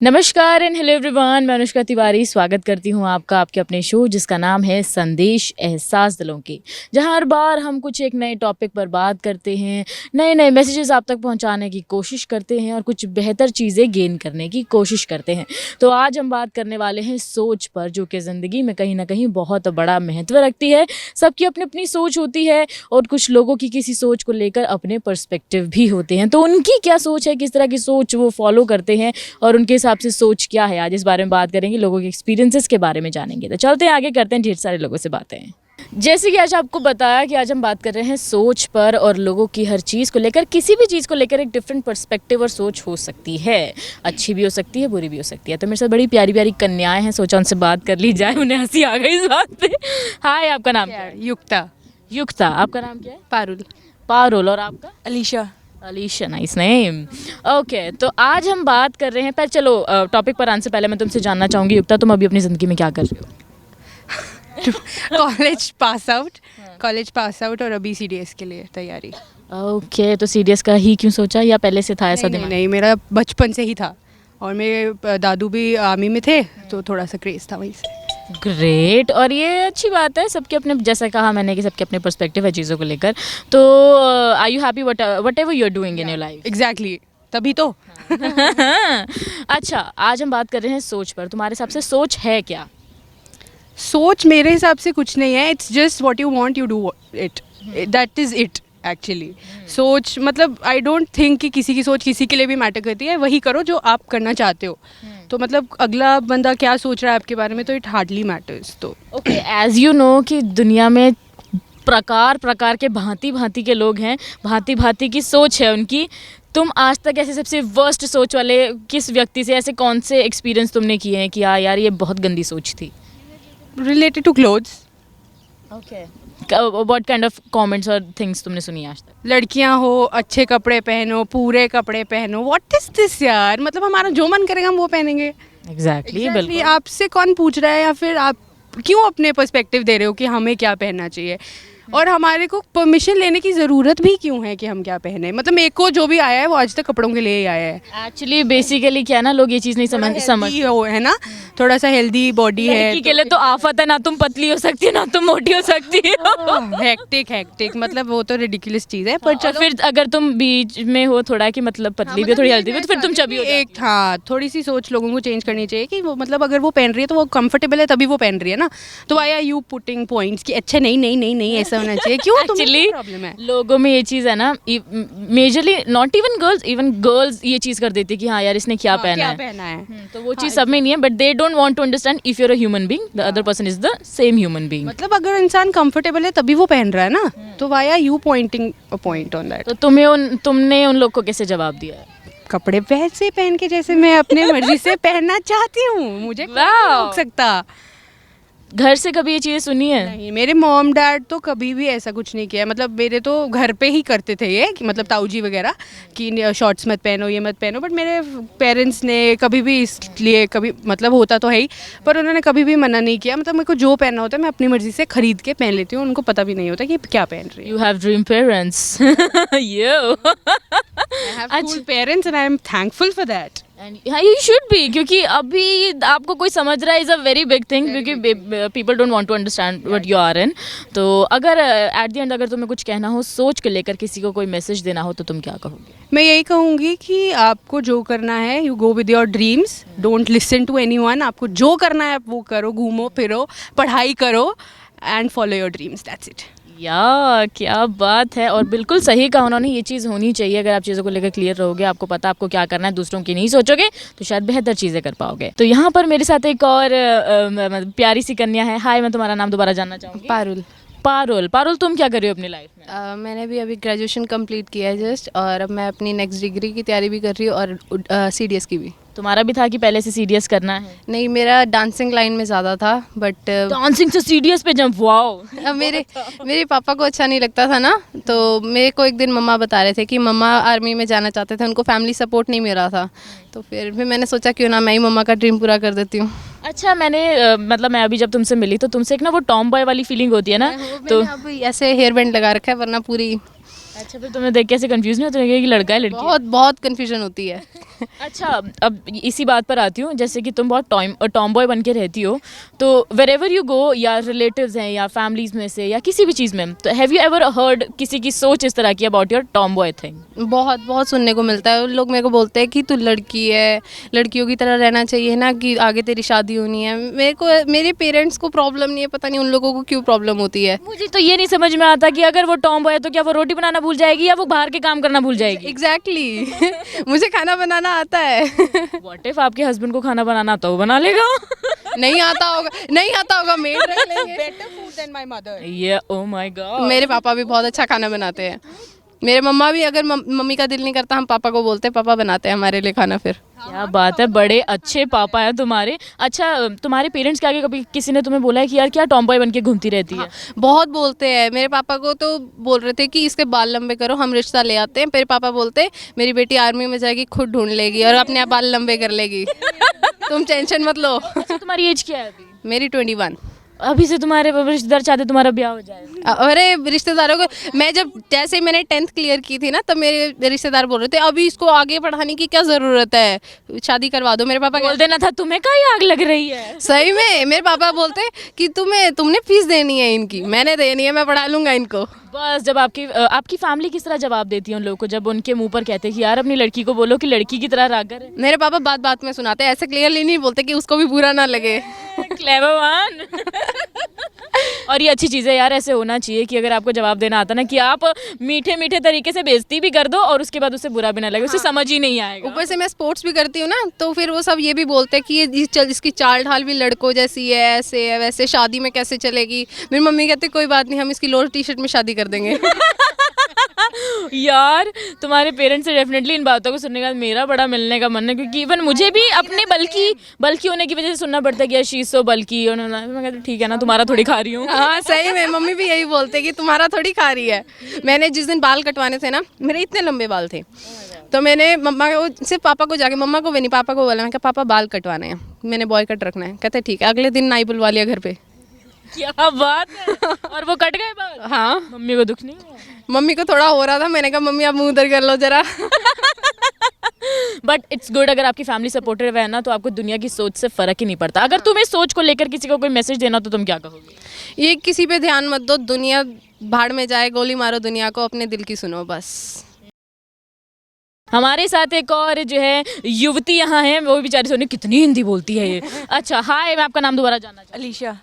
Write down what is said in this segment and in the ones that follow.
नमस्कार and hello everyone, मैं अनुष्का तिवारी स्वागत करती हूँ आपका आपके अपने शो जिसका नाम है संदेश एहसास दिलों की, जहाँ हर बार हम कुछ एक नए टॉपिक पर बात करते हैं, नए नए मैसेजेस आप तक पहुँचाने की कोशिश करते हैं और कुछ बेहतर चीज़ें गेन करने की कोशिश करते हैं। तो आज हम बात करने वाले हैं सोच पर, जो कि ज़िंदगी में कहीं ना कहीं बहुत बड़ा महत्व रखती है। सबकी अपनी अपनी सोच होती है और कुछ लोगों की किसी सोच को लेकर अपने पर्सपेक्टिव भी होते हैं। तो उनकी क्या सोच है, किस तरह की सोच वो फॉलो करते हैं और उनके हिसाब से सोच क्या है, आज इस बारे में बात करेंगे, लोगों के एक्सपीरियंसेस के बारे में जानेंगे। तो चलते हैं आगे, करते हैं ढेर सारे लोगों से बातें। जैसे कि आज आपको बताया कि आज हम बात कर रहे हैं सोच पर और लोगों की हर चीज़ को लेकर, किसी भी चीज़ को लेकर एक डिफरेंट पर्सपेक्टिव और सोच हो सकती है, अच्छी भी हो सकती है, बुरी भी हो सकती है। तो मेरे साथ बड़ी प्यारी प्यारी कन्याएं हैं, सोचा उनसे बात कर ली जाए, उन्हें हंसी आ गई इस बात पे। हाय, आपका नाम क्या है? युक्ता। युक्ता। आपका नाम क्या है? पारुल। पारुल। और आपका? Alisha. Alisha, nice name. Okay, तो आज हम बात कर रहे हैं, पर चलो टॉपिक पर आने से पहले मैं तुमसे जानना चाहूँगी युक्ता, तुम अभी अपनी ज़िंदगी में क्या कर रही हो? कॉलेज पास आउट और अभी सीडीएस के लिए तैयारी। ओके, तो सीडीएस का ही क्यों सोचा, या पहले से था ऐसा नहीं, दिमाग? नहीं, मेरा बचपन से ही था और मेरे दादू भी आर्मी में थे तो थोड़ा सा क्रेज था वहीं से। ग्रेट। और ये अच्छी बात है, सबके अपने, जैसा कहा मैंने कि सबके अपने पर्सपेक्टिव है चीज़ों को लेकर। तो are you happy whatever you are doing in your life? Exactly, तभी तो। अच्छा, आज हम बात कर रहे हैं सोच पर। तुम्हारे हिसाब से सोच है क्या? सोच मेरे हिसाब से कुछ नहीं है, it's just what you want you do it, that is it actually. सोच मतलब आई डोंट थिंक कि किसी की सोच किसी के लिए भी मैटर करती है, वही करो जो आप करना चाहते हो। तो मतलब अगला बंदा क्या सोच रहा है आपके बारे में, तो इट हार्डली मैटर्स। तो ओके, एज यू नो कि दुनिया में प्रकार प्रकार के भांति भांति के लोग हैं, भांति भांति की सोच है उनकी। तुम आज तक ऐसे सबसे वर्स्ट सोच वाले किस व्यक्ति से, ऐसे कौन से एक्सपीरियंस तुमने किए हैं कि हाँ यार ये बहुत गंदी सोच थी? Related to clothes. Okay, what kind of comments और थिंग्स तुमने सुनी आज तक? लड़कियां हो, अच्छे कपड़े पहनो, पूरे कपड़े पहनो, व्हाट इज दिस यार, मतलब हमारा जो मन करेगा हम वो पहनेंगे। एग्जैक्टली, बिल्कुल। आपसे कौन पूछ रहा है, या फिर आप क्यों अपने पर्सपेक्टिव दे रहे हो कि हमें क्या पहनना चाहिए, और हमारे को परमिशन लेने की ज़रूरत भी क्यों है कि हम क्या पहने। मतलब मेरे को जो भी आया है वो आज तक कपड़ों के लिए ही आया है। एक्चुअली बेसिकली क्या ना, लोग ये चीज़ नहीं समझ हो है ना, थोड़ा सा हेल्दी बॉडी है लड़की के लिए तो आफत है, ना तुम पतली हो सकती हो ना तुम मोटी हो सकती हो। हेक्टिक मतलब वो तो रिडिकुलस चीज़ है। पर और चलो, फिर अगर तुम बीच में हो थोड़ा कि मतलब पतली भी हो, थोड़ी हेल्दी भी हो, तो फिर तुम चबी हो जाती एक हाँ, थोड़ी सी सोच लोगों को चेंज करनी चाहिए कि वो मतलब अगर वो पहन रही है तो वो कंफर्टेबल है तभी वो पहन रही है ना। तो why are you putting points कि अच्छा नहीं नहीं नहीं नहीं ऐसा होना चाहिए, क्यों? एक्चुअली प्रॉब्लम है लोगों में ये चीज़ है ना, मेजरली नॉट इवन गर्ल्स ये चीज़ कर देती है कि हाँ यार इसने क्या पहना क्या है। पहना है। तो वो चीज़ सब में नहीं है, but they don't want to understand if you're a human being, the other person is the same human being. मतलब अगर इंसान कंफर्टेबल है तभी वो पहन रहा है ना, तो why are you pointing a point on that. तो तुमने उन लोग को कैसे जवाब दिया है? कपड़े वैसे पहन के जैसे मैं अपने मर्जी से पहनना चाहती हूँ, मुझे कोई नहीं रोक सकता। घर से कभी ये चीज़ें सुनी है? नहीं, मेरे मॉम डैड तो कभी भी ऐसा कुछ नहीं किया। मतलब मेरे तो घर पे ही करते थे ये कि मतलब ताऊजी वगैरह कि शॉर्ट्स मत पहनो, ये मत पहनो, बट मेरे पेरेंट्स ने कभी भी इसलिए कभी मतलब होता तो है ही, पर उन्होंने कभी भी मना नहीं किया। मतलब मेरे को जो पहनना होता है मैं अपनी मर्जी से खरीद के पहन लेती हूँ, उनको पता भी नहीं होता कि क्या पहन रही है। You have dream parents. You I have parents and I am thankful for that. You should be, क्योंकि अभी आपको कोई समझ रहा है is a very big thing, क्योंकि people don't want to understand what you are in. तो अगर एट द एंड अगर तुम्हें कुछ कहना हो, सोच के लेकर किसी को कोई मैसेज देना हो, तो तुम क्या कहोगे? मैं यही कहूँगी कि आपको जो करना है, you go with your dreams, don't listen to anyone. आपको जो करना है आप वो करो, घूमो फिरो, पढ़ाई करो and follow your dreams, that's it. या क्या बात है, और बिल्कुल सही कहा उन्होंने, ये चीज़ होनी चाहिए। अगर आप चीज़ों को लेकर क्लियर रहोगे, आपको पता आपको क्या करना है, दूसरों की नहीं सोचोगे, तो शायद बेहतर चीज़ें कर पाओगे। तो यहाँ पर मेरे साथ एक और प्यारी सी कन्या है। हाय, मैं तुम्हारा नाम दोबारा जानना चाहूँगी। पारुल। पारुल, तुम क्या कर रही हो अपनी लाइफ में? मैंने भी अभी ग्रेजुएशन कंप्लीट किया है जस्ट, और अब मैं अपनी नेक्स्ट डिग्री की तैयारी भी कर रही हूँ और सीडीएस की भी। तुम्हारा भी था कि पहले से सीडीएस करना है? नहीं, मेरा डांसिंग लाइन में ज़्यादा था, बट डांसिंग से सीडीएस पे जंप, वाओ। मेरे पापा को अच्छा नहीं लगता था ना, तो मेरे को एक दिन मम्मा बता रहे थे कि मम्मा आर्मी में जाना चाहते थे, उनको फैमिली सपोर्ट नहीं मिल रहा था। तो फिर भी मैंने सोचा क्यों ना मैं ही मम्मा का ड्रीम पूरा कर देती हूँ। अच्छा, मैंने मतलब मैं अभी जब तुमसे मिली तो तुमसे एक ना वो टॉम बॉय वाली फीलिंग होती है ना, तो अब ऐसे हेयर बैंड लगा रखा है, वरना पूरी अच्छा, फिर तुम्हें देख के ऐसे कंफ्यूज नहीं होता है कि लड़का है लड़की है? बहुत बहुत कन्फ्यूजन होती है। अच्छा, अब इसी बात पर आती हूँ, जैसे कि तुम बहुत टॉम बॉय बन के रहती हो, तो वेर एवर यू गो, या रिलेटिव्स हैं या फैमिलीज में से या किसी भी चीज़ में, तो हैव यू एवर हर्ड किसी की सोच इस तरह की about your Tom boy thing? बहुत बहुत सुनने को मिलता है। लोग मेरे को बोलते हैं कि तू लड़की है, लड़कियों की तरह रहना चाहिए ना, कि आगे तेरी शादी होनी है। मेरे पेरेंट्स को प्रॉब्लम नहीं है, पता नहीं उन लोगों को क्यों प्रॉब्लम होती है। मुझे तो ये नहीं समझ में आता कि अगर वो टॉम बॉय है तो क्या वो रोटी बनाना भूल जाएगी या वो बाहर के काम करना भूल जाएगी? एग्जैक्टली मुझे खाना बनाना आता है। व्हाट इफ आपके हस्बैंड को खाना बनाना आता, वो बना लेगा? नहीं आता होगा मेड रख लेंगे। better food than my mother. ये ओ माय गॉड। मेरे पापा भी बहुत अच्छा खाना बनाते हैं। मेरे मम्मा भी, अगर मम्मी का दिल नहीं करता, हम पापा को बोलते हैं, पापा बनाते हैं हमारे लिए खाना। फिर क्या बात है, बड़े अच्छे पापा हैं तुम्हारे। अच्छा, तुम्हारे पेरेंट्स के आगे कभी किसी ने तुम्हें बोला है कि यार क्या टॉम बॉय बन के घूमती रहती है? बहुत बोलते हैं। मेरे पापा को तो बोल रहे थे कि इसके बाल लंबे करो, हम रिश्ता ले आते हैं। मेरे पापा बोलते हैं मेरी बेटी आर्मी में जाएगी, खुद ढूंढ लेगी और अपने आप बाल लंबे कर लेगी। तुम टेंशन मत लो। अच्छा, तुम्हारी एज क्या है अभी? मेरी 21। अभी से तुम्हारे रिश्तेदार चाहते तुम्हारा ब्याह हो जाए? अरे रिश्तेदारों को, मैं जब जैसे ही मैंने 10th क्लियर की थी ना, तब मेरे रिश्तेदार बोल रहे थे अभी इसको आगे पढ़ाने की क्या ज़रूरत है, शादी करवा दो। मेरे पापा बोल देना था तुम्हें का आग लग रही है। सही में मेरे पापा बोलते कि तुमने फीस देनी है इनकी, मैंने देनी है, मैं पढ़ा लूँगा इनको। बस जब आपकी फैमिली किस तरह जवाब देती है उन लोगों को जब उनके मुंह पर कहते हैं कि यार अपनी लड़की को बोलो कि लड़की की तरह रागर है? मेरे पापा बात बात में सुनाते हैं, ऐसे क्लियरली नहीं बोलते कि उसको भी बुरा ना लगे। Clever one. और ये अच्छी चीज़ है यार, ऐसे होना चाहिए कि अगर आपको जवाब देना आता ना, कि आप मीठे मीठे तरीके से बेइज्जती भी कर दो और उसके बाद उसे बुरा भी ना लगे, उसे समझ ही नहीं आएगा। ऊपर से मैं स्पोर्ट्स भी करती हूँ ना, तो फिर वो सब ये भी बोलते हैं कि इसकी चाल ढाल भी लड़कों जैसी है, ऐसे है वैसे, शादी में कैसे चलेगी। मेरी मम्मी कहते कोई बात नहीं, हम इसकी लोअर टी शर्ट में शादी कर देंगे। यार तुम्हारे पेरेंट्स से डेफिनेटली इन बातों को सुनने के बाद मेरा बड़ा मिलने का मन है, क्योंकि इवन मुझे भी अपने बल्कि होने की वजह से सुनना पड़ता है कि शी इज सो बल्कि। और मैं कहती ठीक है ना, तुम्हारा थोड़ी खा रही हूँ। हाँ सही में, मम्मी भी यही बोलते कि तुम्हारा थोड़ी खा रही है। मैंने जिस दिन बाल कटवाने थे ना, मेरे इतने लंबे बाल थे, तो मैंने मम्मा को, सिर्फ पापा को जाके, मम्मा को भी नहीं, पापा को बोला, मैं कहा पापा बाल कटवाने हैं, मैंने बॉय कट रखना है। कहते ठीक है। अगले दिन नाई बुलवा लिया घर पे। क्या बात है। और वो कट गए बाल? हाँ। मम्मी को दुख नहीं हुआ? मम्मी को थोड़ा हो रहा था, मैंने कहा मम्मी आप मुंह उधर कर लो जरा। बट इट्स गुड, अगर आपकी फैमिली सपोर्टिव है ना, तो आपको दुनिया की सोच से फर्क ही नहीं पड़ता। अगर तुम्हें सोच को लेकर किसी को कोई मैसेज देना तो तुम क्या कहोगे? ये किसी पे ध्यान मत दो, दुनिया भाड़ में जाए, गोली मारो दुनिया को, अपने दिल की सुनो बस। हमारे साथ एक और जो है युवती यहाँ है, वो बेचारी सोनी कितनी हिंदी बोलती है ये। अच्छा, हाय, मैं आपका नाम दोबारा जानना चाहती अलीशा। हूँ।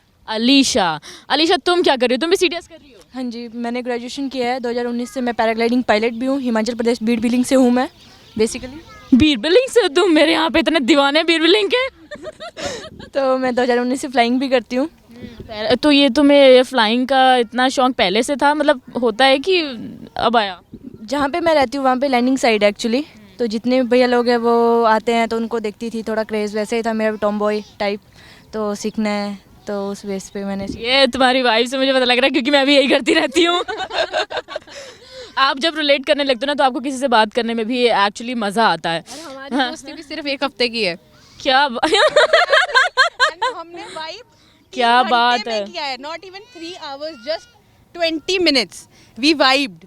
अलीशा, तुम क्या कर रही हो? तुम भी सीडीएस कर रही हो? हाँ जी, मैंने ग्रेजुएशन किया है 2019 से। मैं पैराग्लाइडिंग पायलट भी हूँ। हिमाचल प्रदेश बीड़ बिलिंग से हूँ मैं बेसिकली। बीर बिलिंग से? तुम मेरे यहाँ पे इतने दीवाने बीर बिलिंग के। तो मैं 2019 से फ्लाइंग भी करती हूँ। तो ये तुम्हें फ्लाइंग का इतना शौक पहले से था, मतलब होता है कि अब आया? जहाँ पे मैं रहती हूँ वहाँ पे लैंडिंग साइड है एक्चुअली, तो जितने भी भैया लोग हैं वो आते हैं तो उनको देखती थी, थोड़ा क्रेज़ वैसे ही था मेरा, टॉम बॉय टाइप, तो सीखना है, तो उस बेस पे मैंने ये तुम्हारी वाइफ से मुझे पता लग रहा है, क्योंकि मैं भी यही करती रहती हूँ। आप जब रिलेट करने लगते हो ना, तो आपको किसी से बात करने में भी एक्चुअली मज़ा आता है। हमारी दोस्ती भी सिर्फ 1 हफ्ते की है। क्या हमने वाइब क्या बात है। किया है, not even 3 hours, just 20 minutes we vibed.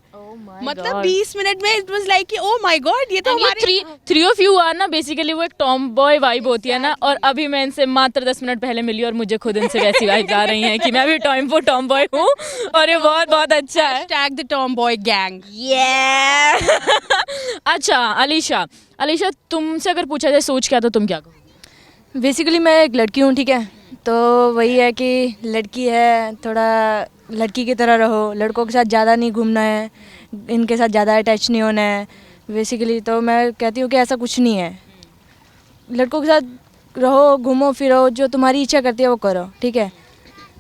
मतलब 20 मिनट में इट वाज लाइक कि ओ माय गॉड, ये तो हमारे थ्री ऑफ यू आर ना, बेसिकली वो एक टॉम बॉय वाइब होती है ना। और अभी मैं इनसे मात्र 10 मिनट पहले मिली और मुझे खुद इनसे वैसी वाइब आ रही है कि मैं भी टॉम बॉय हूँ, और ये बहुत बहुत अच्छा है। Tag the Tom boy gang. अच्छा अलीशा, तुमसे अगर पूछा जाए सोच क्या, तो तुम क्या कहोगे? बेसिकली मैं एक लड़की हूँ, ठीक है, तो वही है कि लड़की है, थोड़ा लड़की की तरह रहो, लड़कों के साथ ज़्यादा नहीं घूमना है, इनके साथ ज़्यादा अटैच नहीं होना है बेसिकली। तो मैं कहती हूँ कि ऐसा कुछ नहीं है, लड़कों के साथ रहो, घूमो फिरो, जो तुम्हारी इच्छा करती है वो करो, ठीक है।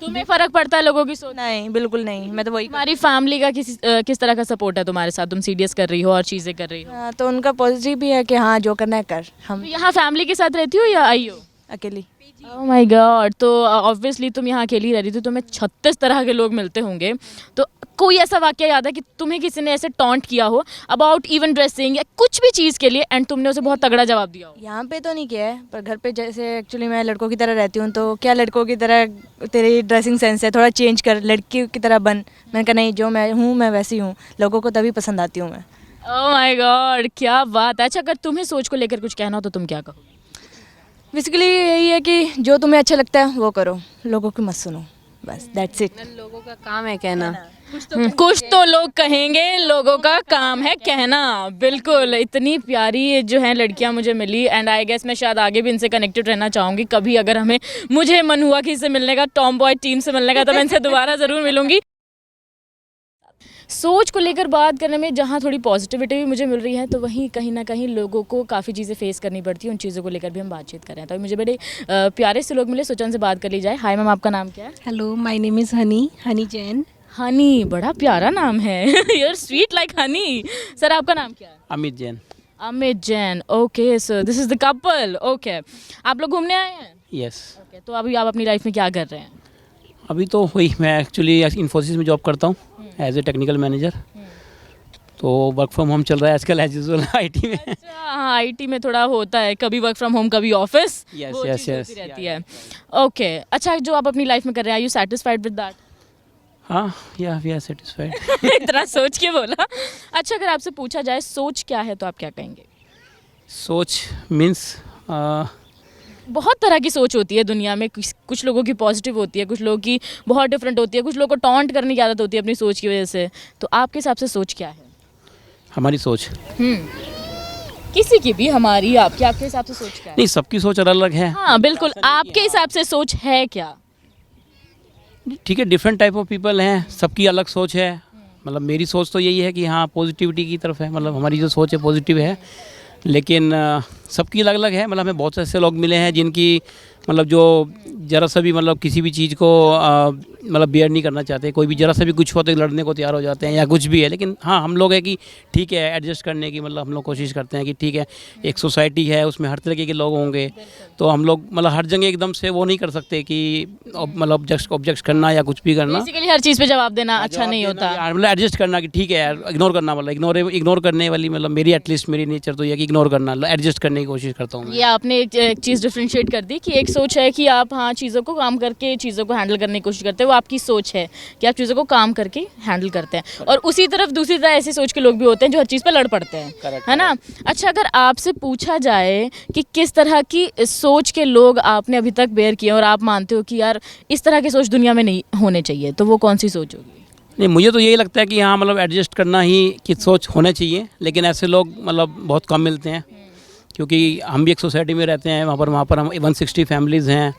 तुम्हें फर्क पड़ता है लोगों की सोच? नहीं, बिल्कुल नहीं, मैं तो वही। तुम्हारी फैमिली का किस तरह का सपोर्ट है तुम्हारे साथ? तुम सीडीएस कर रही हो और चीज़ें कर रही हो, तो उनका पॉजिटिव भी है कि हाँ जो करना है कर। हम तो यहाँ फैमिली के साथ रहती हो या आई हो? अकेली। ओह माय गॉड, तो ऑब्वियसली तुम यहाँ अकेली रह रही थी, तुम्हें 36 तरह के लोग मिलते होंगे, तो कोई ऐसा वाक्य याद है कि तुम्हें किसी ने ऐसे टॉन्ट किया हो अबाउट इवन ड्रेसिंग या कुछ भी चीज़ के लिए एंड तुमने उसे बहुत तगड़ा जवाब दिया हो? यहाँ पे तो नहीं किया है, पर घर पे जैसे एक्चुअली मैं लड़कों की तरह रहती हूँ, तो क्या लड़कों की तरह तेरी ड्रेसिंग सेंस है, थोड़ा चेंज कर, लड़की की तरह बन। मैंने कहा नहीं, जो मैं हूँ मैं वैसी हूँ, लोगों को तभी पसंद आती हूँ मैं। ओह माय गॉड, क्या बात है। अच्छा, अगर तुम्हें सोच को लेकर कुछ कहना हो तो तुम क्या कहो? बेसिकली यही है कि जो तुम्हें अच्छा लगता है वो करो, लोगों की मत सुनो, बस दैट्स इट। लोगों का काम है कहना। कुछ तो लोग कहेंगे, लोगों का काम है कहना। बिल्कुल, इतनी प्यारी जो है लड़कियां मुझे मिली एंड आई गेस मैं शायद आगे भी इनसे कनेक्टेड रहना चाहूँगी। कभी अगर मुझे मन हुआ कि इससे मिलने का, टॉम बॉय टीम से मिलने का, तो मैं इनसे दोबारा ज़रूर मिलूंगी। सोच को लेकर बात करने में जहाँ थोड़ी पॉजिटिविटी भी मुझे मिल रही है, तो वहीं कहीं ना कहीं लोगों को काफ़ी चीज़ें फेस करनी पड़ती हैं। उन चीज़ों को लेकर भी हम बातचीत कर रहे हैं, तो मुझे बड़े प्यारे से लोग मिले, सोचा उनसे बात कर ली जाए। हाय मैम, आपका नाम क्या है? Hello, my name is Honey Jain. Honey, बड़ा प्यारा नाम है। You're sweet like honey. Sir, आपका नाम क्या है? Amit Jain. Amit Jain, okay sir, this is the couple. Okay, आप लोग घूमने आए हैं? यस। ओके, तो अभी आप अपनी लाइफ में क्या कर रहे हैं? अभी तो वही, मैं एक्चुअली इन्फोसिस में जॉब करता हूँ एज ए टेक्निकल मैनेजर। तो वर्क फ्रॉम होम चल रहा है आजकल एज यूजुअल आईटी में। अच्छा, हाँ, आईटी में थोड़ा होता है, कभी वर्क फ्रॉम होम कभी ऑफिस, Yes, वो yes, चीज़ yes. होती रहती है। ओके, अच्छा, जो आप अपनी लाइफ में कर रहे हैं, are you satisfied with that? हाँ, या वी आर सेटिस्फाइड। इतना सोच के बोला। अच्छा, अगर आपसे पूछा जाए सोच क्या है, तो आप क्या कहेंगे? सोच मीन्स बहुत तरह की सोच होती है दुनिया में। कुछ लोगों की पॉजिटिव होती है, कुछ लोगों की बहुत डिफरेंट होती है, कुछ लोगों को टॉन्ट करने की आदत होती है अपनी सोच की वजह से। तो आपके हिसाब से सोच क्या है? हमारी सोच किसी की भी, हमारी, आपकी, आपके हिसाब से सोच क्या है? नहीं, सबकी सोच अलग अलग है। हाँ बिल्कुल, आपके हिसाब से सोच है क्या? ठीक है, डिफरेंट टाइप ऑफ पीपल हैं, सबकी अलग सोच है। मतलब मेरी सोच तो यही है कि हाँ, पॉजिटिविटी की तरफ है। मतलब हमारी जो सोच है पॉजिटिव है, लेकिन सबकी अलग अलग है। मतलब हमें बहुत से ऐसे लोग मिले हैं जिनकी मतलब जो ज़रा सा भी मतलब किसी भी चीज़ को मतलब बेयर नहीं करना चाहते। कोई भी ज़रा सा भी कुछ हो तो लड़ने को तैयार हो जाते हैं या कुछ भी है। लेकिन हाँ, हम लोग है कि ठीक है, एडजस्ट करने की मतलब हम लोग कोशिश करते हैं कि ठीक है, एक सोसाइटी है, उसमें हर तरीके के लोग होंगे, तो हम लोग मतलब हर जगह एकदम से वो नहीं कर सकते कि मतलब ऑब्जेक्ट करना या कुछ भी करना। बेसिकली हर चीज़ पे जवाब देना अच्छा नहीं होता। मतलब एडजस्ट करना कि ठीक है यार, इग्नोर करना, मतलब इग्नोर करने वाली मतलब मेरी एटलीस्ट मेरी नेचर तो ये कि इग्नोर करना, एडजस्ट करने की कोशिश करता हूँ मैं। ये आपने एक चीज़ डिफ्रेंशिएट कर दी कि एक सोच है कि आप हाँ चीज़ों को काम करके चीज़ों को हैंडल करने की कोशिश करते हैं, वो आपकी सोच है कि आप चीज़ों को काम करके हैंडल करते हैं। और उसी तरफ दूसरी तरह ऐसी सोच के लोग भी होते हैं जो हर चीज़ पे लड़ पड़ते हैं, है ना? अच्छा, अगर आपसे पूछा जाए कि किस तरह की सोच के लोग आपने अभी तक बेयर किए और आप मानते हो कि यार इस तरह की सोच दुनिया में नहीं होने चाहिए, तो वो कौन सी सोच होगी? नहीं, मुझे तो यही लगता है कि हाँ, मतलब एडजस्ट करना ही की सोच होना चाहिए। लेकिन ऐसे लोग मतलब बहुत कम मिलते हैं, क्योंकि हम भी एक सोसाइटी में रहते हैं। वहाँ पर हम 160 फैमिलीज़ हैं,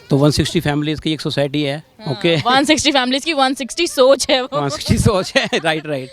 तो 160 फैमिलीज़ की एक सोसाइटी है। ओके, 160 फैमिलीज की 160 सोच है वो। 160 सोच है। राइट।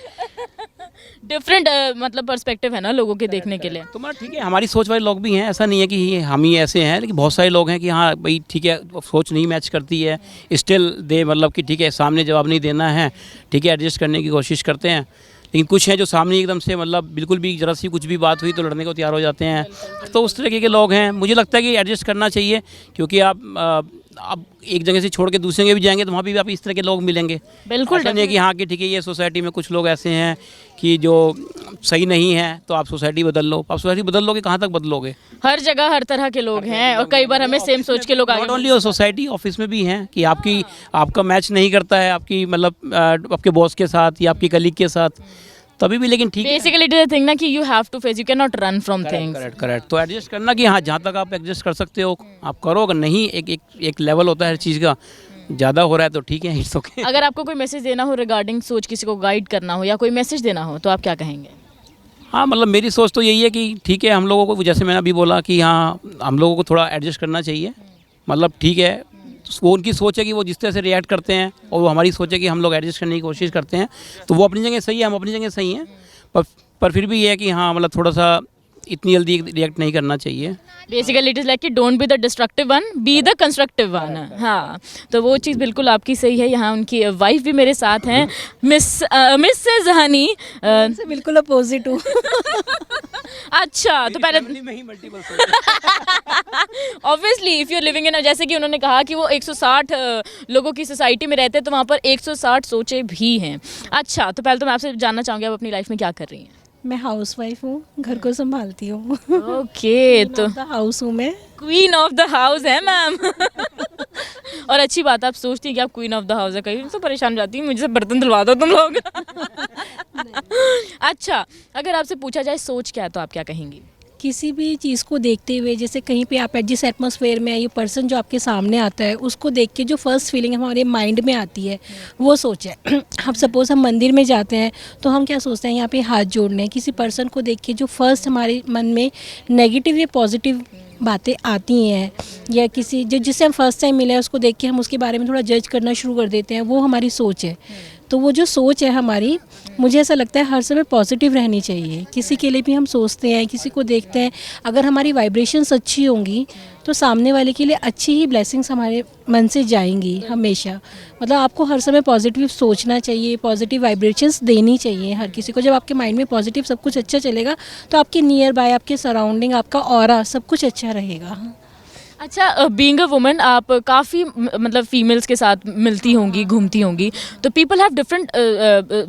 डिफरेंट मतलब पर्सपेक्टिव है ना लोगों के देखने के लिए। तो मतलब ठीक है, हमारी सोच वाले लोग भी हैं, ऐसा नहीं है कि हम ही ऐसे हैं। लेकिन बहुत सारे लोग हैं कि हाँ भाई ठीक है, सोच नहीं मैच करती है, स्टिल दे मतलब कि ठीक है, सामने जवाब नहीं देना है, ठीक है, एडजस्ट करने की कोशिश करते हैं। लेकिन कुछ हैं जो सामने एकदम से मतलब बिल्कुल भी ज़रा सी कुछ भी बात हुई तो लड़ने को तैयार हो जाते हैं। तो उस तरीके के लोग हैं। मुझे लगता है कि एडजस्ट करना चाहिए, क्योंकि आप एक जगह से छोड़ के दूसरी जगह भी जाएंगे तो वहाँ भी आप इस तरह के लोग मिलेंगे। बिल्कुल, ऐसा नहीं है कि हाँ कि ठीक है, ये सोसाइटी में कुछ लोग ऐसे हैं कि जो सही नहीं है तो आप सोसाइटी बदल लो। आप सोसाइटी बदल लोगे, कहाँ तक बदलोगे? हर जगह हर तरह के लोग हैं और कई बार हमें सेम सोच के लोग नॉट ओनली सोसाइटी, ऑफिस में भी हैं कि आपका मैच नहीं करता है आपकी मतलब आपके बॉस के साथ या आपकी कलीग के साथ, तभी भी। लेकिन ठीक है, basically it is a thing ना कि you have to face, you can not run from things. Correct. तो एडजस्ट करना कि हाँ, जहाँ तक आप एडजस्ट कर सकते हो आप करो। अगर नहीं, एक लेवल होता है हर चीज़ का, ज़्यादा हो रहा है तो ठीक है, इट्स ओके। अगर आपको कोई मैसेज देना हो रिगार्डिंग सोच, किसी को गाइड करना हो या कोई मैसेज देना हो, तो आप क्या कहेंगे? हाँ, मतलब मेरी सोच तो यही है कि ठीक है, हम लोगों को, जैसे मैंने अभी बोला कि हाँ, हम लोगों को थोड़ा एडजस्ट करना चाहिए। मतलब ठीक है, वो उनकी सोच है कि वो जिस तरह से रिएक्ट करते हैं, और वो हमारी सोच है कि हम लोग एडजस्ट करने की कोशिश करते हैं। तो वो अपनी जगह सही है, हम अपनी जगह सही हैं। पर फिर भी ये है कि हाँ, मतलब थोड़ा सा इतनी जल्दी रिएक्ट नहीं करना चाहिए। बेसिकली इट इज़ लाइक कि don't be the destructive one, be the constructive one. हाँ, तो वो चीज़ बिल्कुल आपकी सही है। यहाँ उनकी वाइफ भी मेरे साथ हैं, मिसेज हनी। से बिल्कुल अपोजिट हूँ। अच्छा, तो पहले obviously if you living in, जैसे कि उन्होंने कहा कि वो 160 लोगों की सोसाइटी में रहते हैं, तो वहाँ पर 160 सोचें भी हैं। अच्छा, तो पहले तो मैं आपसे जानना चाहूँगी आप अपनी लाइफ में क्या कर रही हैं? मैं हाउसवाइफ हूँ, घर को संभालती हूँ। ओके, तो हाउस हूँ मैं। क्वीन ऑफ द हाउस है मैम। और अच्छी बात है, आप सोचती हैं कि आप क्वीन ऑफ द हाउस है, कहीं तो परेशान हो जाती है मुझे से बर्तन धुलवा दो तुम लोग। अच्छा, अगर आपसे पूछा जाए सोच क्या है, तो आप क्या कहेंगी? किसी भी चीज़ को देखते हुए, जैसे कहीं पे आप जिस एटमॉस्फेयर में है, ये पर्सन जो आपके सामने आता है, उसको देख के जो फर्स्ट फीलिंग हमारे माइंड में आती है वो सोच है। अब सपोज़ हम मंदिर में जाते हैं तो हम क्या सोचते हैं, यहाँ पे हाथ जोड़ने हैं। किसी पर्सन को देख के जो फर्स्ट हमारे मन में नेगेटिव या पॉजिटिव बातें आती हैं, या किसी जिससे हम फर्स्ट टाइम मिले हैं उसको देख के हम उसके बारे में थोड़ा जज करना शुरू कर देते हैं, वो हमारी सोच है। तो वो जो सोच है हमारी, मुझे ऐसा लगता है हर समय पॉजिटिव रहनी चाहिए। किसी के लिए भी हम सोचते हैं, किसी को देखते हैं, अगर हमारी वाइब्रेशंस अच्छी होंगी तो सामने वाले के लिए अच्छी ही ब्लेसिंग्स हमारे मन से जाएंगी हमेशा। मतलब आपको हर समय पॉजिटिव सोचना चाहिए, पॉजिटिव वाइब्रेशंस देनी चाहिए हर किसी को। जब आपके माइंड में पॉजिटिव सब कुछ अच्छा चलेगा तो आपके नियर बाय, आपके सराउंडिंग, आपका ऑरा सब कुछ अच्छा रहेगा। अच्छा, बीइंग अ वुमन आप काफ़ी मतलब फीमेल्स के साथ मिलती होंगी, घूमती होंगी, तो पीपल हैव डिफरेंट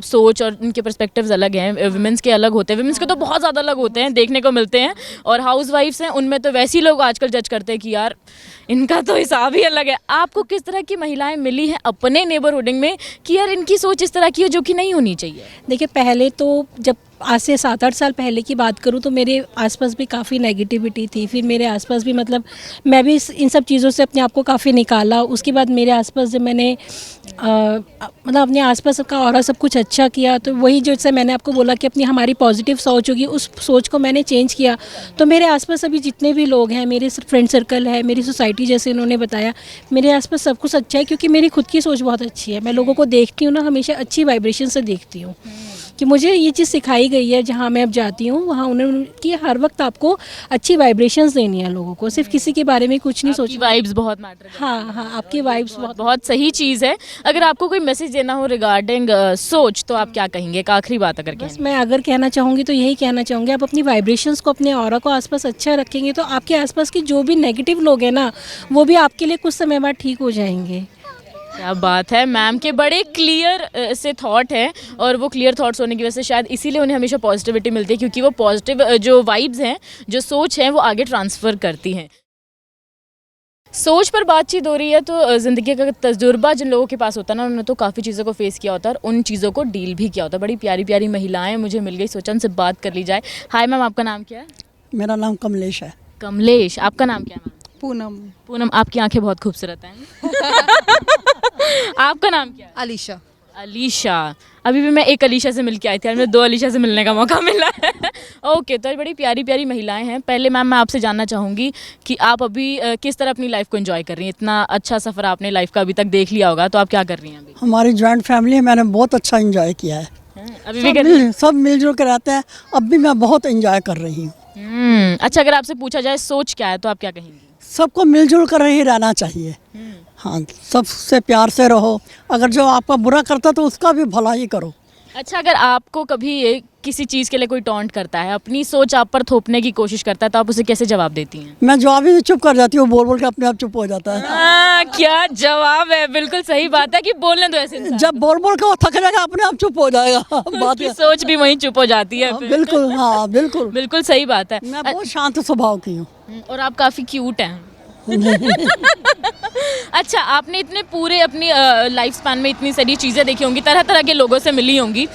सोच और उनके पर्सपेक्टिव्स अलग हैं। वुमेंस के अलग होते हैं, वुमेंस के तो बहुत ज़्यादा अलग होते हैं, देखने को मिलते हैं। और हाउस वाइफ्स हैं, उनमें तो वैसे ही लोग आजकल जज करते हैं कि यार इनका तो हिसाब ही अलग है। आपको किस तरह की महिलाएं मिली हैं अपने नेबरहुडिंग में कि यार इनकी सोच इस तरह की है जो कि नहीं होनी चाहिए? देखिए, पहले तो जब आज से 7-8 साल पहले की बात करूँ तो मेरे आसपास भी काफ़ी नेगेटिविटी थी। फिर मेरे आसपास भी मतलब मैं भी इन सब चीज़ों से अपने आप को काफ़ी निकाला। उसके बाद मेरे आसपास जब मैंने मतलब अपने आसपास का ऑरा सब कुछ अच्छा किया, तो वही जो जैसे मैंने आपको बोला कि अपनी हमारी पॉजिटिव सोच होगी, उस सोच को मैंने चेंज किया। तो मेरे आसपास अभी जितने भी लोग हैं, मेरे फ्रेंड सर्कल है, मेरी सोसाइटी, जैसे इन्होंने बताया, मेरे आसपास सब कुछ अच्छा है, क्योंकि मेरी खुद की सोच बहुत अच्छी है। मैं लोगों को देखती हूँ ना, हमेशा अच्छी वाइब्रेशन से देखती हूँ। कि मुझे ये चीज़ सिखाई गई है, जहाँ मैं अब जाती हूँ वहाँ उन्होंने कि हर वक्त आपको अच्छी वाइब्रेशंस देनी है लोगों को, सिर्फ किसी के बारे में कुछ नहीं सोचना। वाइब्स बहुत मैटर करती हैं। हाँ, आपकी वाइब्स बहुत सही चीज़ है। अगर आपको कोई मैसेज देना हो रिगार्डिंग सोच, तो आप क्या कहेंगे? एक आखिरी बात अगर बस कहें। मैं अगर कहना चाहूँगी तो यही कहना चाहूँगी, आप अपनी वाइब्रेशंस को, अपने ऑरा को आसपास अच्छा रखेंगे तो आपके आसपास के जो भी नेगेटिव लोग हैं ना, वो भी आपके लिए कुछ समय बाद ठीक हो जाएंगे। क्या बात है, मैम के बड़े क्लियर से थॉट हैं, और वो क्लियर थॉट्स होने की वजह से शायद इसीलिए उन्हें हमेशा पॉजिटिविटी मिलती है, क्योंकि वो पॉजिटिव जो वाइब्स हैं, जो सोच है, वो आगे ट्रांसफ़र करती हैं। सोच पर बातचीत हो रही है, तो ज़िंदगी का तजुर्बा जिन लोगों के पास होता है ना, उन्होंने तो काफ़ी चीज़ों को फेस किया होता है और उन चीज़ों को डील भी किया होता है। बड़ी प्यारी प्यारी महिलाएं मुझे मिल गई, सोचा उनसे बात कर ली जाए। हाय मैम, आपका नाम क्या है? मेरा नाम कमलेश है। कमलेश। आपका नाम क्या है मैम? पूनम। पूनम, आपकी आंखें बहुत खूबसूरत हैं। आपका नाम क्या है? अलीशा। अलीशा। अभी भी मैं एक अलीशा से मिल के आई थी, आज मुझे 2 अलीशा से मिलने का मौका मिला है। ओके, तो बड़ी प्यारी प्यारी महिलाएं हैं। पहले मैम मैं आपसे जानना चाहूँगी कि आप अभी किस तरह अपनी लाइफ को एंजॉय कर रही हैं? इतना अच्छा सफ़र आपने लाइफ का अभी तक देख लिया होगा, तो आप क्या कर रही हैं अभी? हमारी जॉइंट फैमिली है, मैंने बहुत अच्छा एंजॉय किया है। अभी भी कर रही हैं? सब मिलजुल कर रहते हैं, अब भी मैं बहुत एंजॉय कर रही हूँ। अच्छा, अगर आपसे पूछा जाए सोच क्या है, तो आप क्या कहेंगी? सबको मिलजुल कर ही रहना चाहिए। हाँ, सबसे प्यार से रहो। अगर जो आपका बुरा करता तो उसका भी भला ही करो। अच्छा, अगर आपको कभी किसी चीज़ के लिए कोई टॉन्ट करता है, अपनी सोच आप पर थोपने की कोशिश करता है, तो आप उसे कैसे जवाब देती हैं? मैं जवाब ही चुप कर जाती हूँ, बोल बोल के अपने आप चुप हो जाता है। क्या जवाब है, बिल्कुल सही बात है कि बोलने दो ऐसे इंसान। जब बोल बोल के वो थक जाएगा, अपने आप चुप हो जाएगा। बात उसकी सोच भी वहीं चुप हो जाती है फिर। बिल्कुल, हाँ बिल्कुल, बिल्कुल सही बात है। मैं बहुत शांत स्वभाव की हूँ। और आप काफ़ी क्यूट हैं। अच्छा, आपने इतने पूरे अपनी लाइफ स्पैन में इतनी सारी चीज़ें देखी होंगी, तरह तरह के लोगों से मिली होंगी,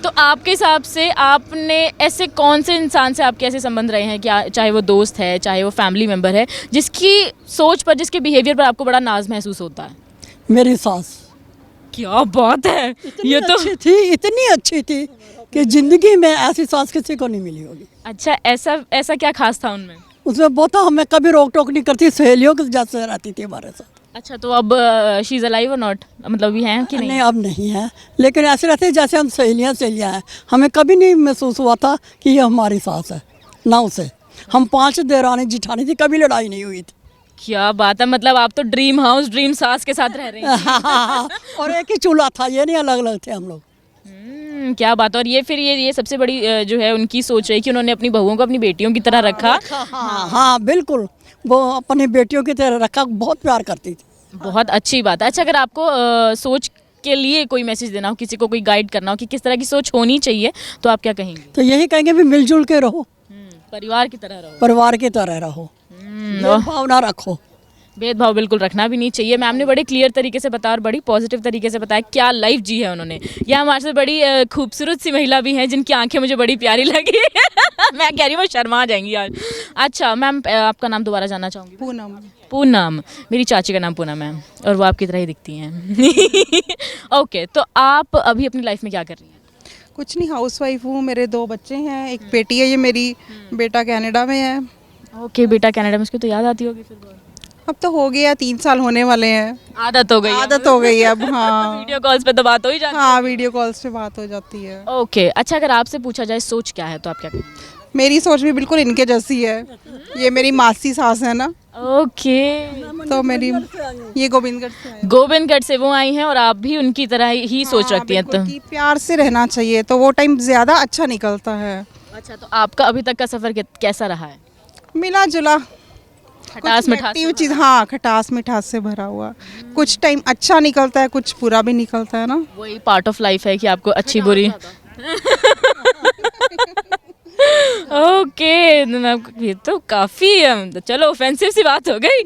तो आपके हिसाब से आपने ऐसे कौन से इंसान से आपके ऐसे संबंध रहे हैं, क्या चाहे वो दोस्त है, चाहे वो फैमिली मेम्बर है, जिसकी सोच पर, जिसके बिहेवियर पर आपको बड़ा नाज महसूस होता है? मेरी सास क्या बात है, ये तो अच्छी थी, इतनी अच्छी थी कि जिंदगी में ऐसी सास किसी को नहीं मिली होगी। अच्छा, ऐसा क्या खास था उनमें? उसमें बहुत हमें कभी रोक टोक नहीं करती, सहेलियों के जैसे रहती थी हमारे साथ। अच्छा, तो अब शी इज़ अलाइव और नॉट, मतलब भी हैं कि नहीं? नहीं, अब नहीं है, लेकिन ऐसे रहते जैसे हम सहेलियाँ हैं। हमें कभी नहीं महसूस हुआ था कि ये हमारी सास है, ना उसे। हम 5 देरानी जिठानी थी, कभी लड़ाई नहीं हुई थी। क्या बात है, मतलब आप तो ड्रीम हाउस ड्रीम सास के साथ रह रहे हैं। और एक ही चूल्हा था, ये नहीं अलग अलग थे हम लोग। क्या बात है। और ये फिर ये सबसे बड़ी जो है उनकी सोच है कि उन्होंने अपनी बहुओं को अपनी बेटियों की तरह रखा। हाँ हाँ बिल्कुल, वो अपनी बेटियों की तरह रखा, बहुत प्यार करती थी। बहुत अच्छी बात है। अच्छा, अगर आपको सोच के लिए कोई मैसेज देना हो, किसी को कोई गाइड करना हो कि किस तरह की सोच होनी चाहिए, तो आप क्या कहेंगे? तो यही कहेंगे भी मिलजुल के रहो, परिवार की तरह रहो। परिवार की तरह रहो, भेदभाव ना रखो। भेदभाव बिल्कुल रखना भी नहीं चाहिए। मैम ने बड़े क्लियर तरीके से बताया और बड़ी पॉजिटिव तरीके से बताया क्या लाइफ जी है उन्होंने। ये हमारे साथ बड़ी खूबसूरत सी महिला भी हैं जिनकी आंखें मुझे बड़ी प्यारी लगी। मैं कह रही हूँ वो शर्मा जाएंगी आज। अच्छा मैम, आपका नाम दोबारा जानना चाहूँगी? पूनम। पूनम, मेरी चाची का नाम पूनम है और वो आपकी तरह ही दिखती हैं। ओके, तो आप अभी अपनी लाइफ में क्या कर रही हैं? कुछ नहीं, हाउसवाइफ हूँ। मेरे 2 बच्चे हैं, एक बेटी है ये मेरी, बेटा कनाडा में है। ओके, बेटा कनाडा में, उसकी तो याद आती होगी फिर बहुत। अब तो हो गया, 3 साल होने वाले हैं। आदत हो गई है। आदत हो गई है अब। हाँ वीडियो कॉल्स पे तो बात हो ही जाती है। हाँ, वीडियो कॉल्स पे बात हो जाती है। ओके, अच्छा अगर आपसे पूछा जाए सोच क्या है तो आप क्या कहेंगे? मेरी सोच भी बिल्कुल इनके जैसी है। ये मेरी मासी सास है ना, ओके, तो मेरी ये गोविंदगढ़ से है। गोविंदगढ़ से वो आई हैं और आप भी उनकी तरह ही सोच हाँ, रखती हैं तो। बिल्कुल, कि प्यार से रहना चाहिए तो वो टाइम ज़्यादा अच्छा निकलता है। अच्छा, तो आपका अभी तक का सफर कैसा रहा है? मिला जुला, खटास मिठास से चीज़। हाँ, खटास मिठास से भरा हुआ। कुछ टाइम अच्छा निकलता है, कुछ बुरा भी निकलता है ना। वही पार्ट ऑफ लाइफ है कि आपको अच्छी बुरी। ओके, ये तो काफ़ी चलो ऑफेंसिव सी बात हो गई।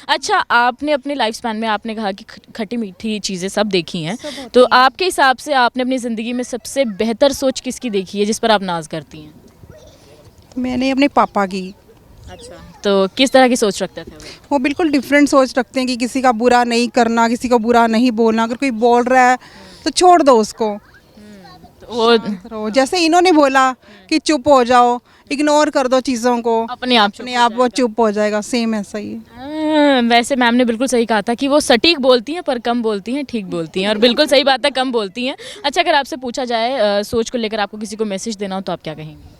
अच्छा, आपने अपने लाइफ स्पैन में आपने कहा कि खट्टी मीठी चीज़ें सब देखी हैं, तो आपके हिसाब से आपने अपनी ज़िंदगी में सबसे बेहतर सोच किसकी देखी है जिस पर आप नाज करती हैं? मैंने अपने पापा की। अच्छा, तो किस तरह की सोच रखते थे वो बिल्कुल डिफरेंट सोच रखते हैं कि किसी का बुरा नहीं करना, किसी को बुरा नहीं बोलना। अगर कोई बोल रहा है तो छोड़ दो उसको, वो रहो। जैसे इन्होंने बोला कि चुप हो जाओ, इग्नोर कर दो चीज़ों को, अपने आप अपने आप वो चुप हो जाएगा। सेम ऐसा ही है। वैसे मैम ने बिल्कुल सही कहा था कि वो सटीक बोलती हैं पर कम बोलती हैं, ठीक बोलती हैं, और बिल्कुल सही बात है, कम बोलती हैं। अच्छा, अगर आपसे पूछा जाए सोच को लेकर आपको किसी को मैसेज देना हो तो आप क्या कहेंगे?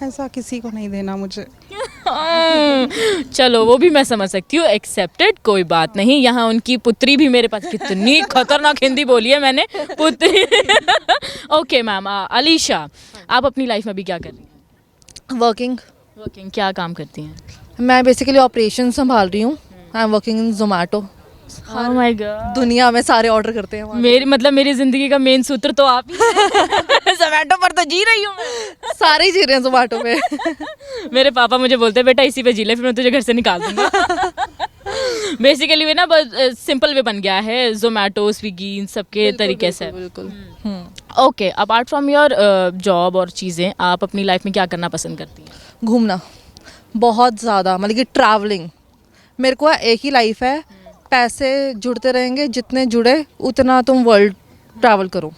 ऐसा किसी को नहीं देना मुझे। चलो वो भी मैं समझ सकती हूँ, एक्सेप्टेड, कोई बात नहीं। यहाँ उनकी पुत्री भी मेरे पास, कितनी खतरनाक हिंदी बोली है मैंने, पुत्री। ओके मैम, अलीशा, आप अपनी लाइफ में अभी क्या कर रही हैं? वर्किंग। वर्किंग, क्या काम करती हैं? मैं बेसिकली ऑपरेशन संभाल रही हूँ। I am working in Zomato. Oh my God. दुनिया में सारे ऑर्डर करते हैं वहाँ। मेरी जिंदगी का मेन सूत्र तो आप ही हैं। जोमेटो पर तो जी रही हूँ मैं। सारे ही जी रहे हैं जोमेटो पे। मेरे पापा मुझे बोलते हैं बेटा इसी पे जी ले, फिर मैं तुझे घर से निकाल दूंगा। बेसिकली वे ना बस सिंपल वे बन गया है, जोमेटो स्विगी इन सबके तरीके से। बिल्कुल। Okay, apart from your job और चीज़ें, आप अपनी लाइफ में क्या करना पसंद करती हैं? घूमना बहुत ज़्यादा, मतलब कि ट्रैवलिंग। मेरे को एक ही लाइफ है, पैसे जुड़ते रहेंगे, जितने जुड़े उतना तुम वर्ल्ड ट्रैवल करो।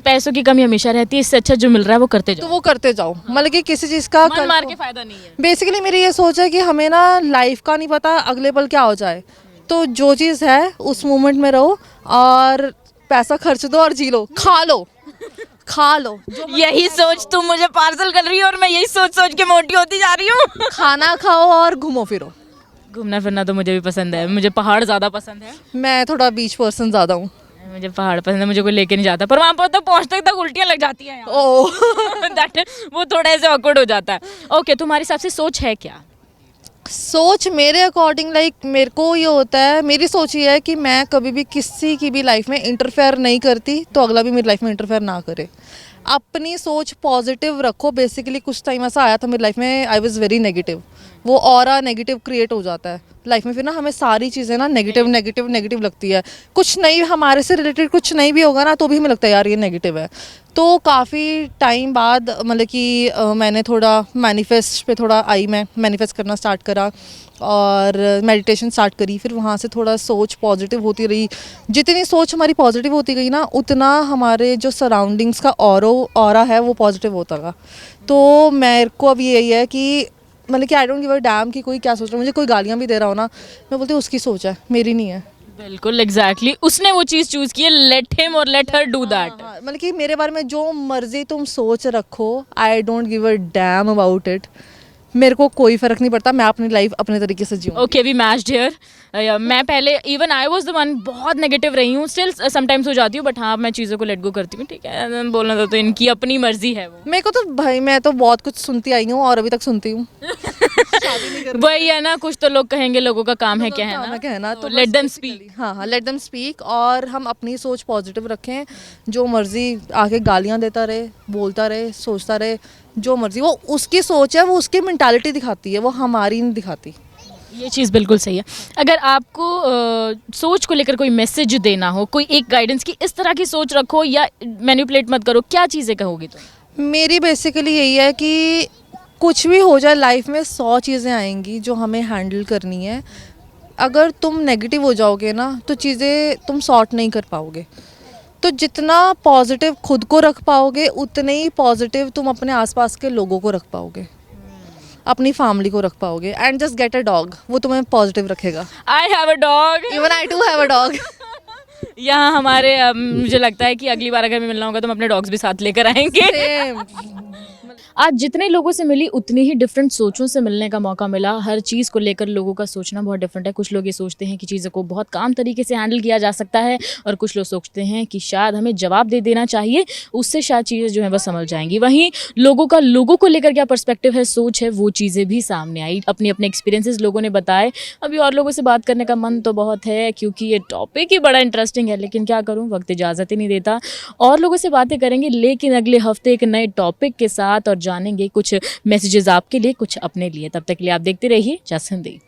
पैसों की कमी हमेशा रहती है, इससे अच्छा जो मिल रहा है वो करते तो जाओ। वो करते जाओ, मतलब कि किसी चीज़ का मन मार के फायदा नहीं है। बेसिकली मेरी ये सोच है कि हमें ना लाइफ का नहीं पता अगले पल क्या हो जाए, तो जो चीज़ है उस मोमेंट में रहो और पैसा खर्च दो और जी लो, खा लो, खा लो। यही सोच तुम मुझे पार्सल कर रही हो और मैं यही सोच सोच के मोटी होती जा रही हूँ। खाना खाओ और घूमो फिरो। घूमना फिरना तो मुझे भी पसंद है, मुझे पहाड़ ज़्यादा पसंद है। मैं थोड़ा बीच पर्सन ज़्यादा हूँ। मुझे पहाड़ पसंद है, मुझे कोई लेके नहीं जाता, पर वहाँ पर तो पहुँचते तक उल्टियाँ लग जाती हैं। ओह दैट वो थोड़ा ऐसे ऑकवर्ड हो जाता है। ओके, तुम्हारे हिसाब से सोच है क्या? सोच मेरे अकॉर्डिंग मेरे को ये होता है, मेरी सोच ये है कि मैं कभी भी किसी की भी लाइफ में इंटरफेयर नहीं करती तो अगला भी मेरी लाइफ में इंटरफेयर ना करे। अपनी सोच पॉजिटिव रखो। बेसिकली कुछ टाइम ऐसा आया था मेरी लाइफ में, आई वाज वेरी नेगेटिव। वो ऑरा नेगेटिव क्रिएट हो जाता है लाइफ में, फिर ना हमें सारी चीज़ें ना नेगेटिव नेगेटिव नेगेटिव लगती है। कुछ नहीं, हमारे से रिलेटेड कुछ नहीं भी होगा ना तो भी हमें लगता है यार ये नेगेटिव है। तो काफ़ी टाइम बाद मतलब कि मैंने थोड़ा मैनिफेस्ट पे थोड़ा आई, मैं मैनिफेस्ट करना स्टार्ट करा और मेडिटेशन स्टार्ट करी। फिर वहाँ से थोड़ा सोच पॉजिटिव होती रही। जितनी सोच हमारी पॉजिटिव होती गई ना, उतना हमारे जो सराउंडिंग्स का ऑरा है वो पॉजिटिव होता गया। तो मेरे को अब यही है कि मतलब कि I don't give a dam कि कोई क्या सोच रहा है। मुझे कोई गालियाँ भी दे रहा हो ना, मैं बोलती हूँ उसकी सोच है, मेरी नहीं है। बिल्कुल एग्जैक्टली, उसने वो चीज़ चूज की है, लेट हिम और लेट हर डू दैट। मतलब कि मेरे बारे में जो मर्जी तुम सोच रखो, I don't give a damn about it. मेरे को कोई फ़र्क नहीं पड़ता, मैं अपनी लाइफ अपने तरीके से जीऊँ। Okay we matched here. मैं पहले even I was the one बहुत नेगेटिव रही हूँ, स्टिल समटाइम्स हो जाती हूँ, बट हाँ मैं चीज़ों को लेट गो करती हूँ, ठीक है बोलना तो इनकी अपनी मर्जी है वो। मेरे को तो भाई, मैं तो बहुत कुछ सुनती आई हूँ और अभी तक सुनती हूँ। वही है ना, कुछ तो लोग कहेंगे, लोगों का काम है क्या है काम ना, कहना, तो लेट बस देम basically, स्पीक। हाँ हाँ, लेट देम स्पीक, और हम अपनी सोच पॉजिटिव रखें। जो मर्जी आके गालियाँ देता रहे, बोलता रहे, सोचता रहे, जो मर्जी, वो उसकी सोच है, वो उसकी मेंटालिटी दिखाती है, वो हमारी नहीं दिखाती। ये चीज़ बिल्कुल सही है। अगर आपको सोच को लेकर कोई मैसेज देना हो, कोई एक गाइडेंस की इस तरह की सोच रखो या मैनिपुलेट मत करो, क्या चीज़ें कहोगी तुम? मेरी बेसिकली यही है कि कुछ भी हो जाए लाइफ में 100 चीज़ें आएंगी जो हमें हैंडल करनी है। अगर तुम नेगेटिव हो जाओगे ना तो चीज़ें तुम सॉर्ट नहीं कर पाओगे। तो जितना पॉजिटिव खुद को रख पाओगे उतने ही पॉजिटिव तुम अपने आसपास के लोगों को रख पाओगे, अपनी फैमिली को रख पाओगे। And just get a dog, वो तुम्हें पॉजिटिव रखेगा। I have a dog. Even I too have a dog. यहाँ हमारे मुझे लगता है कि अगली बार अगर मैं मिलना होगा तो हम अपने डॉग्स भी साथ लेकर आएंगे। आज जितने लोगों से मिली उतनी ही डिफरेंट सोचों से मिलने का मौका मिला। हर चीज़ को लेकर लोगों का सोचना बहुत डिफरेंट है। कुछ लोग ये सोचते हैं कि चीज़ों को बहुत काम तरीके से हैंडल किया जा सकता है, और कुछ लोग सोचते हैं कि शायद हमें जवाब दे देना चाहिए, उससे शायद चीज़ें जो है वह समझ जाएंगी। वहीं लोगों को लेकर क्या पर्सपेक्टिव है, सोच है, वो चीज़ें भी सामने आई। अपने अपने एक्सपीरियंसेस लोगों ने बताए। अभी और लोगों से बात करने का मन तो बहुत है क्योंकि ये टॉपिक ही बड़ा इंटरेस्टिंग है, लेकिन क्या करूँ, वक्त इजाज़त ही नहीं देता। और लोगों से बातें करेंगे, लेकिन अगले हफ्ते एक नए टॉपिक के साथ, और जानेंगे कुछ मैसेजेस आपके लिए, कुछ अपने लिए। तब तक के लिए आप देखते रहिए जस हिंदी।